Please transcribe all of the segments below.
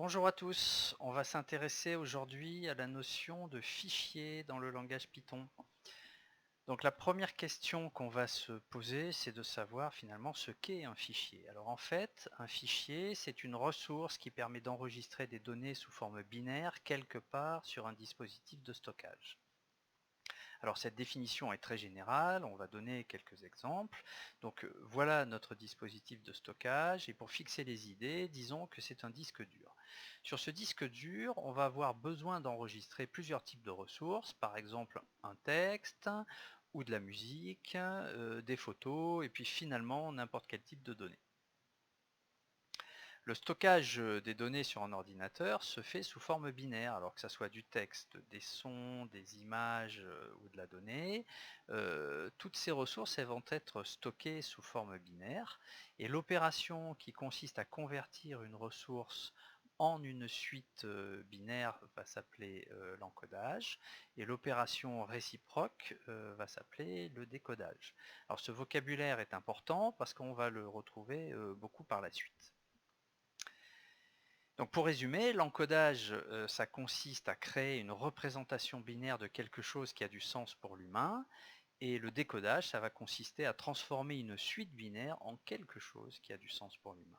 Bonjour à tous, on va s'intéresser aujourd'hui à la notion de fichier dans le langage Python. Donc la première question qu'on va se poser, c'est de savoir finalement ce qu'est un fichier. Alors en fait, un fichier, c'est une ressource qui permet d'enregistrer des données sous forme binaire quelque part sur un dispositif de stockage. Alors cette définition est très générale, on va donner quelques exemples. Donc voilà notre dispositif de stockage, et pour fixer les idées, disons que c'est un disque dur. Sur ce disque dur, on va avoir besoin d'enregistrer plusieurs types de ressources, par exemple un texte, ou de la musique, des photos, et puis finalement n'importe quel type de données. Le stockage des données sur un ordinateur se fait sous forme binaire, alors que ça soit du texte, des sons, des images ou de la donnée. Toutes ces ressources elles vont être stockées sous forme binaire, et l'opération qui consiste à convertir une ressource en une suite binaire va s'appeler l'encodage, et l'opération réciproque va s'appeler le décodage. Alors ce vocabulaire est important parce qu'on va le retrouver beaucoup par la suite. Donc pour résumer, l'encodage, ça consiste à créer une représentation binaire de quelque chose qui a du sens pour l'humain, et le décodage, ça va consister à transformer une suite binaire en quelque chose qui a du sens pour l'humain.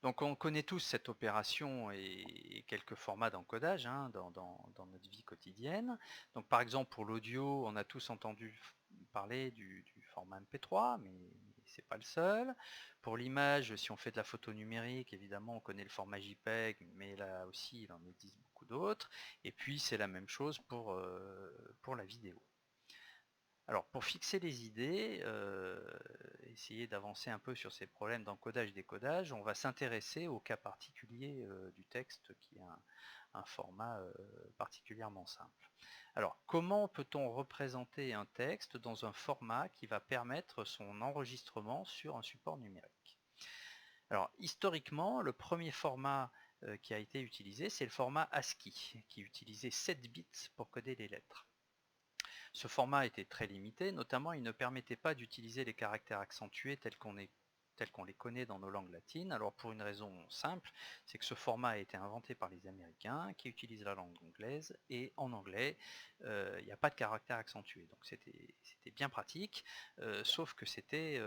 Donc on connaît tous cette opération et quelques formats d'encodage dans notre vie quotidienne. Donc par exemple pour l'audio, on a tous entendu parler du format MP3, mais c'est pas le seul. Pour l'image, si on fait de la photo numérique, évidemment on connaît le format JPEG, mais là aussi il en existe beaucoup d'autres. Et puis c'est la même chose pour la vidéo. Alors pour fixer les idées, essayer d'avancer un peu sur ces problèmes d'encodage-décodage, on va s'intéresser au cas particulier du texte qui est un format particulièrement simple. Alors comment peut-on représenter un texte dans un format qui va permettre son enregistrement sur un support numérique? Alors historiquement, le premier format qui a été utilisé, c'est le format ASCII, qui utilisait 7 bits pour coder les lettres. Ce format était très limité, notamment il ne permettait pas d'utiliser les caractères accentués tels qu'on les connaît dans nos langues latines. Alors pour une raison simple, c'est que ce format a été inventé par les Américains qui utilisent la langue anglaise, et en anglais, il n'y a pas de caractère accentué. Donc c'était bien pratique, sauf que c'était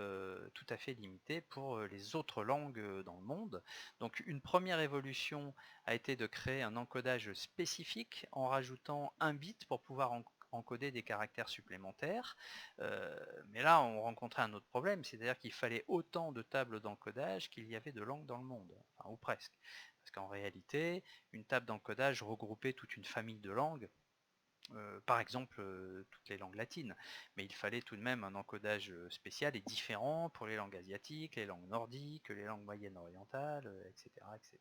tout à fait limité pour les autres langues dans le monde. Donc une première évolution a été de créer un encodage spécifique en rajoutant un bit pour pouvoir encoder des caractères supplémentaires. Mais là, on rencontrait un autre problème, c'est-à-dire qu'il fallait autant de tables d'encodage qu'il y avait de langues dans le monde, enfin, ou presque. Parce qu'en réalité, une table d'encodage regroupait toute une famille de langues, par exemple toutes les langues latines, mais il fallait tout de même un encodage spécial et différent pour les langues asiatiques, les langues nordiques, les langues moyennes orientales, etc., etc.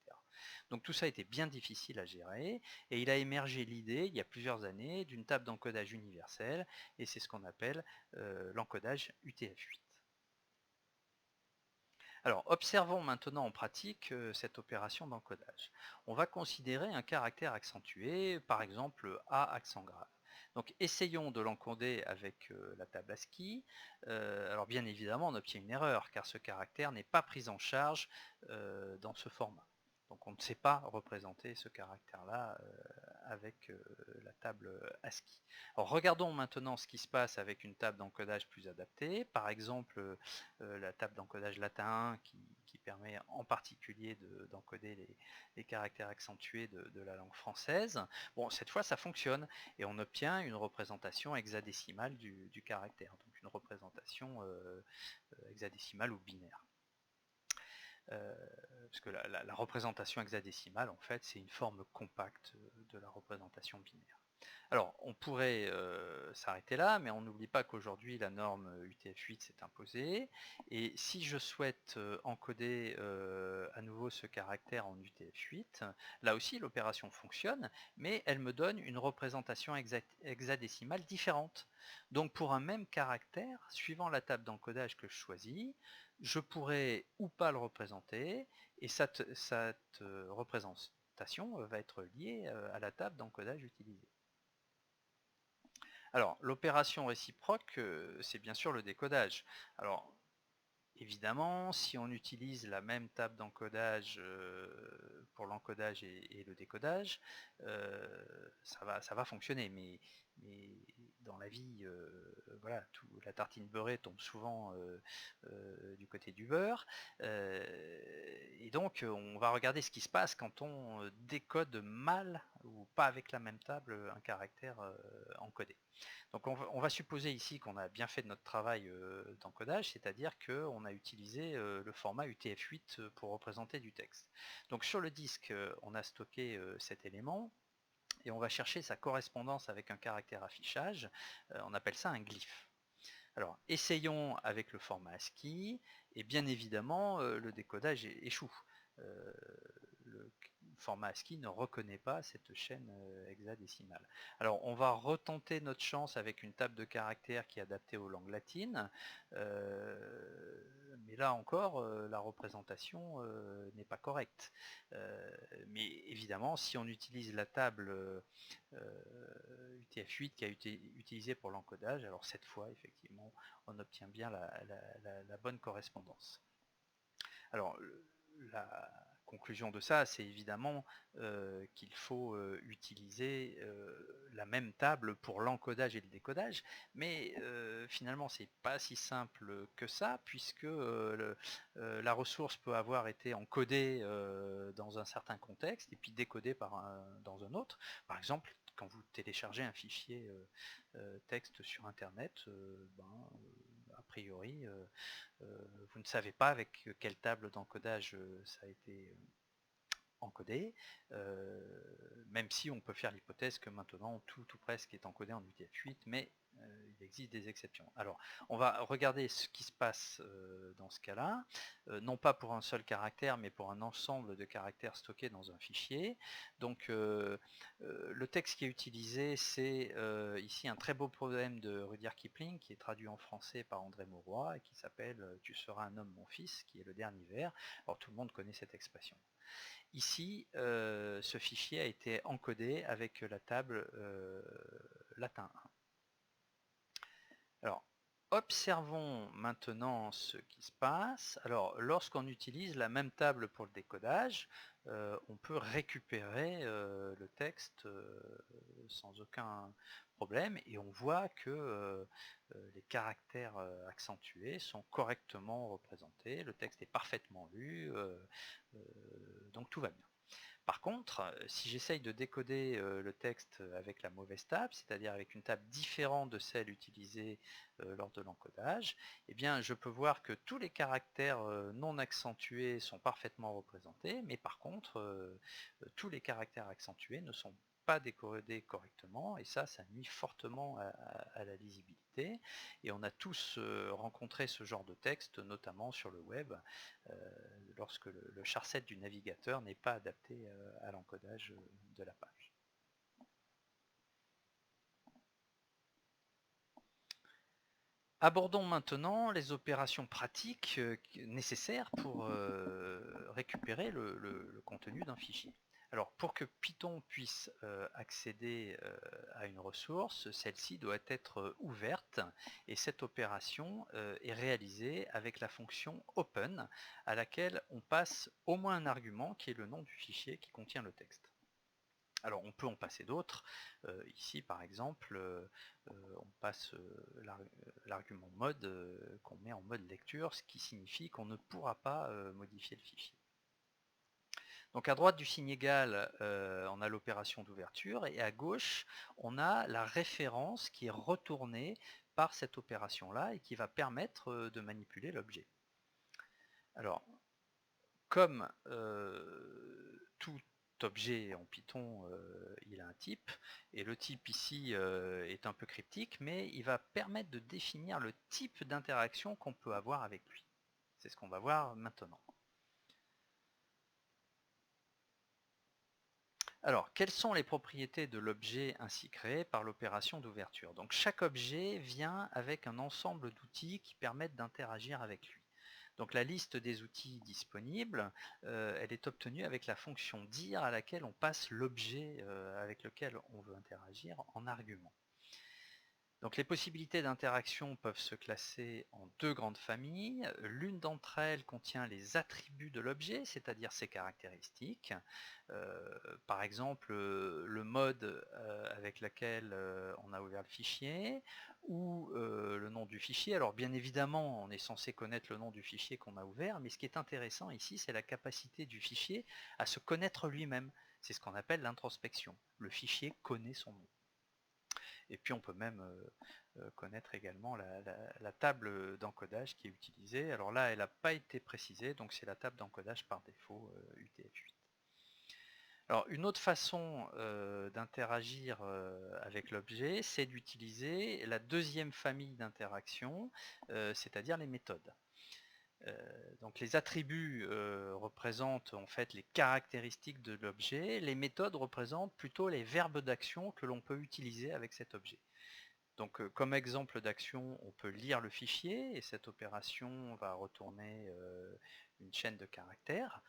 Donc tout ça était bien difficile à gérer, et il a émergé l'idée, il y a plusieurs années, d'une table d'encodage universelle, et c'est ce qu'on appelle l'encodage UTF-8. Alors, observons maintenant en pratique cette opération d'encodage. On va considérer un caractère accentué, par exemple A accent grave. Donc, essayons de l'encoder avec la table ASCII. Alors, bien évidemment, on obtient une erreur, car ce caractère n'est pas pris en charge dans ce format. Donc, on ne sait pas représenter ce caractère-là avec la table ASCII. Alors, regardons maintenant ce qui se passe avec une table d'encodage plus adaptée. Par exemple, la table d'encodage latin qui permet en particulier d'encoder les caractères accentués de la langue française. Bon, cette fois ça fonctionne, et on obtient une représentation hexadécimale du caractère, donc une représentation hexadécimale ou binaire. Parce que la représentation hexadécimale, en fait, c'est une forme compacte de la représentation binaire. Alors, on pourrait s'arrêter là, mais on n'oublie pas qu'aujourd'hui, la norme UTF-8 s'est imposée, et si je souhaite encoder à nouveau ce caractère en UTF-8, là aussi, l'opération fonctionne, mais elle me donne une représentation hexadécimale différente. Donc, pour un même caractère, suivant la table d'encodage que je choisis, je pourrais ou pas le représenter, et cette représentation va être liée à la table d'encodage utilisée. Alors, l'opération réciproque, c'est bien sûr le décodage. Alors, évidemment, si on utilise la même table d'encodage pour l'encodage et le décodage, ça va fonctionner, mais dans la vie, voilà, la tartine beurrée tombe souvent du côté du beurre, et donc on va regarder ce qui se passe quand on décode mal ou pas avec la même table un caractère encodé. Donc on va supposer ici qu'on a bien fait notre travail d'encodage, c'est-à-dire qu'on a utilisé le format UTF-8 pour représenter du texte. Donc sur le disque, on a stocké cet élément, et on va chercher sa correspondance avec un caractère affichage, on appelle ça un glyphe. Alors, essayons avec le format ASCII, et bien évidemment, le décodage échoue. Le format ASCII ne reconnaît pas cette chaîne hexadécimale. Alors, on va retenter notre chance avec une table de caractères qui est adaptée aux langues latines, mais là encore, la représentation n'est pas correcte. Mais évidemment, si on utilise la table UTF-8 qui a été utilisée pour l'encodage, alors cette fois, effectivement, on obtient bien la bonne correspondance. Alors, la conclusion de ça, c'est évidemment qu'il faut utiliser la même table pour l'encodage et le décodage, mais finalement, c'est pas si simple que ça, puisque la ressource peut avoir été encodée dans un certain contexte et puis décodée dans un autre. Par exemple, quand vous téléchargez un fichier texte sur Internet, a priori, vous ne savez pas avec quelle table d'encodage ça a été encodé, même si on peut faire l'hypothèse que maintenant tout presque est encodé en UTF-8, mais il existe des exceptions. Alors, on va regarder ce qui se passe dans ce cas-là, non pas pour un seul caractère, mais pour un ensemble de caractères stockés dans un fichier. Donc, le texte qui est utilisé, c'est ici un très beau poème de Rudyard Kipling, qui est traduit en français par André Mauroy, et qui s'appelle « Tu seras un homme, mon fils », qui est le dernier vers. Alors, tout le monde connaît cette expression. Ici, ce fichier a été encodé avec la table latin 1. Alors, observons maintenant ce qui se passe. Alors, lorsqu'on utilise la même table pour le décodage, on peut récupérer le texte sans aucun problème, et on voit que les caractères accentués sont correctement représentés, le texte est parfaitement lu, donc tout va bien. Par contre, si j'essaye de décoder le texte avec la mauvaise table, c'est-à-dire avec une table différente de celle utilisée lors de l'encodage, eh bien je peux voir que tous les caractères non accentués sont parfaitement représentés, mais par contre, tous les caractères accentués ne sont pas décodés correctement, et ça nuit fortement à la lisibilité. Et on a tous rencontré ce genre de texte, notamment sur le web, lorsque le charset du navigateur n'est pas adapté à l'encodage de la page. Abordons maintenant les opérations pratiques nécessaires pour récupérer le contenu d'un fichier. Alors, pour que Python puisse accéder à une ressource, celle-ci doit être ouverte, et cette opération est réalisée avec la fonction open, à laquelle on passe au moins un argument qui est le nom du fichier qui contient le texte. Alors on peut en passer d'autres, ici par exemple on passe l'argument mode qu'on met en mode lecture, ce qui signifie qu'on ne pourra pas modifier le fichier. Donc à droite du signe égal, on a l'opération d'ouverture, et à gauche on a la référence qui est retournée par cette opération-là et qui va permettre de manipuler l'objet. Alors, comme tout objet en Python, il a un type, et le type ici est un peu cryptique, mais il va permettre de définir le type d'interaction qu'on peut avoir avec lui. C'est ce qu'on va voir maintenant. Alors, quelles sont les propriétés de l'objet ainsi créé par l'opération d'ouverture? Donc chaque objet vient avec un ensemble d'outils qui permettent d'interagir avec lui. Donc la liste des outils disponibles, elle est obtenue avec la fonction dir à laquelle on passe l'objet avec lequel on veut interagir en argument. Donc les possibilités d'interaction peuvent se classer en deux grandes familles. L'une d'entre elles contient les attributs de l'objet, c'est-à-dire ses caractéristiques. Par exemple, le mode avec lequel on a ouvert le fichier, ou le nom du fichier. Alors bien évidemment, on est censé connaître le nom du fichier qu'on a ouvert, mais ce qui est intéressant ici, c'est la capacité du fichier à se connaître lui-même. C'est ce qu'on appelle l'introspection. Le fichier connaît son nom. Et puis on peut même connaître également la table d'encodage qui est utilisée. Alors là, elle n'a pas été précisée, donc c'est la table d'encodage par défaut UTF-8. Alors une autre façon d'interagir avec l'objet, c'est d'utiliser la deuxième famille d'interactions, c'est-à-dire les méthodes. Donc les attributs représentent en fait les caractéristiques de l'objet, les méthodes représentent plutôt les verbes d'action que l'on peut utiliser avec cet objet. Donc comme exemple d'action, on peut lire le fichier et cette opération va retourner une chaîne de caractères.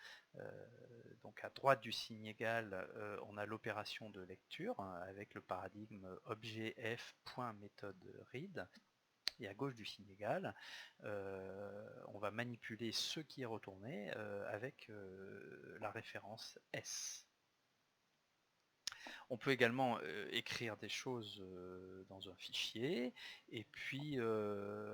Donc à droite du signe égal, on a l'opération de lecture avec le paradigme objet f.méthode read. Et à gauche du signe égal, on va manipuler ce qui est retourné avec la référence S. On peut également écrire des choses dans un fichier, et puis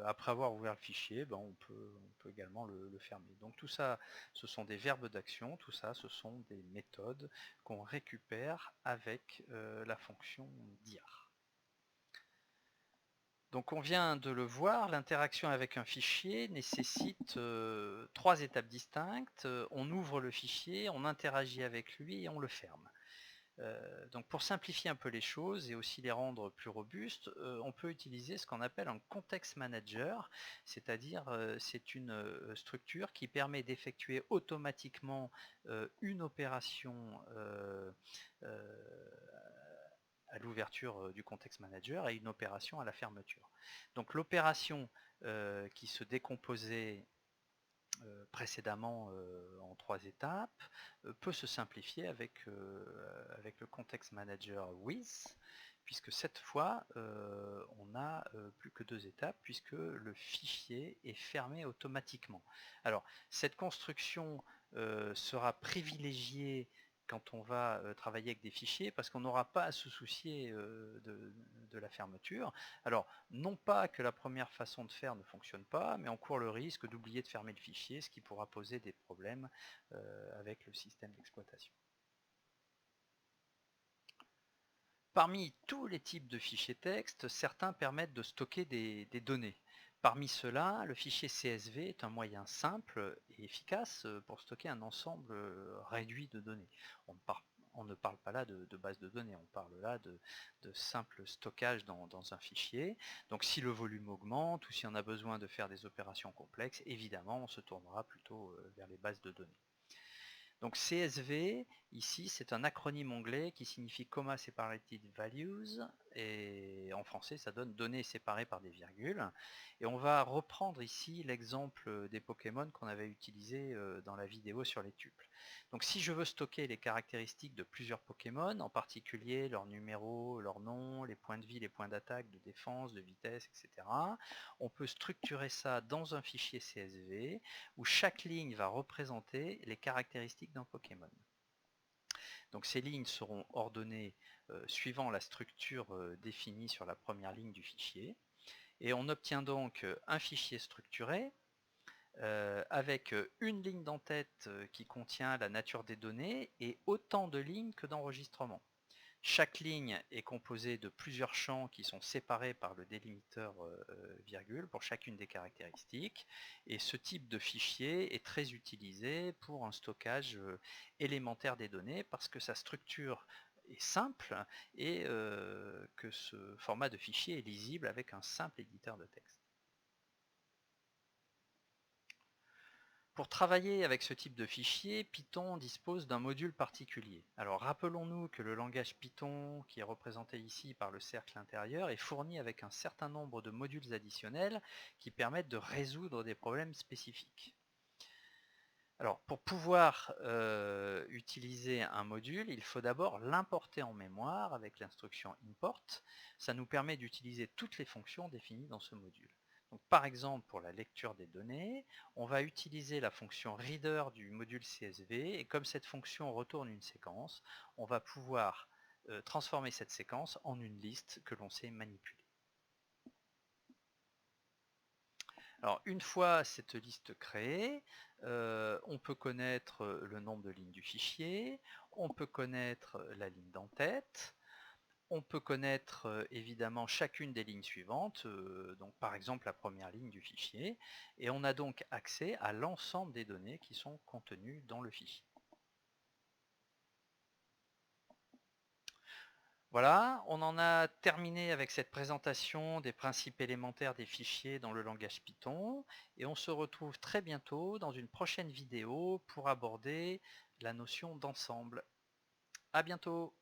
après avoir ouvert le fichier, ben, on peut également le fermer. Donc tout ça, ce sont des verbes d'action, tout ça, ce sont des méthodes qu'on récupère avec la fonction dir. Donc on vient de le voir, l'interaction avec un fichier nécessite trois étapes distinctes. On ouvre le fichier, on interagit avec lui et on le ferme. Donc pour simplifier un peu les choses et aussi les rendre plus robustes, on peut utiliser ce qu'on appelle un context manager, c'est-à-dire c'est une structure qui permet d'effectuer automatiquement une opération à l'ouverture du context manager et une opération à la fermeture. Donc l'opération qui se décomposait précédemment en trois étapes peut se simplifier avec le context manager with, puisque cette fois on n'a plus que deux étapes puisque le fichier est fermé automatiquement. Alors cette construction sera privilégiée quand on va travailler avec des fichiers, parce qu'on n'aura pas à se soucier de la fermeture. Alors, non pas que la première façon de faire ne fonctionne pas, mais on court le risque d'oublier de fermer le fichier, ce qui pourra poser des problèmes avec le système d'exploitation. Parmi tous les types de fichiers texte, certains permettent de stocker des données. Parmi ceux-là, le fichier CSV est un moyen simple et efficace pour stocker un ensemble réduit de données. On ne parle pas là de base de données, on parle là de simple stockage dans un fichier. Donc si le volume augmente ou si on a besoin de faire des opérations complexes, évidemment on se tournera plutôt vers les bases de données. Donc CSV, ici, c'est un acronyme anglais qui signifie Comma Separated Values, et en français, ça donne données séparées par des virgules. Et on va reprendre ici l'exemple des Pokémon qu'on avait utilisé dans la vidéo sur les tuples. Donc si je veux stocker les caractéristiques de plusieurs Pokémon, en particulier leurs numéros, leurs noms, les points de vie, les points d'attaque, de défense, de vitesse, etc., on peut structurer ça dans un fichier CSV où chaque ligne va représenter les caractéristiques d'un Pokémon. Donc ces lignes seront ordonnées suivant la structure définie sur la première ligne du fichier. Et on obtient donc un fichier structuré avec une ligne d'entête qui contient la nature des données et autant de lignes que d'enregistrements. Chaque ligne est composée de plusieurs champs qui sont séparés par le délimiteur virgule pour chacune des caractéristiques. Et ce type de fichier est très utilisé pour un stockage élémentaire des données parce que sa structure est simple et que ce format de fichier est lisible avec un simple éditeur de texte. Pour travailler avec ce type de fichier, Python dispose d'un module particulier. Alors rappelons-nous que le langage Python, qui est représenté ici par le cercle intérieur, est fourni avec un certain nombre de modules additionnels qui permettent de résoudre des problèmes spécifiques. Alors, pour pouvoir utiliser un module, il faut d'abord l'importer en mémoire avec l'instruction import. Ça nous permet d'utiliser toutes les fonctions définies dans ce module. Donc, par exemple, pour la lecture des données, on va utiliser la fonction reader du module CSV, et comme cette fonction retourne une séquence, on va pouvoir transformer cette séquence en une liste que l'on sait manipuler. Alors, une fois cette liste créée, on peut connaître le nombre de lignes du fichier, on peut connaître la ligne d'en-tête, on peut connaître évidemment chacune des lignes suivantes, donc par exemple la première ligne du fichier, et on a donc accès à l'ensemble des données qui sont contenues dans le fichier. Voilà, on en a terminé avec cette présentation des principes élémentaires des fichiers dans le langage Python, et on se retrouve très bientôt dans une prochaine vidéo pour aborder la notion d'ensemble. À bientôt!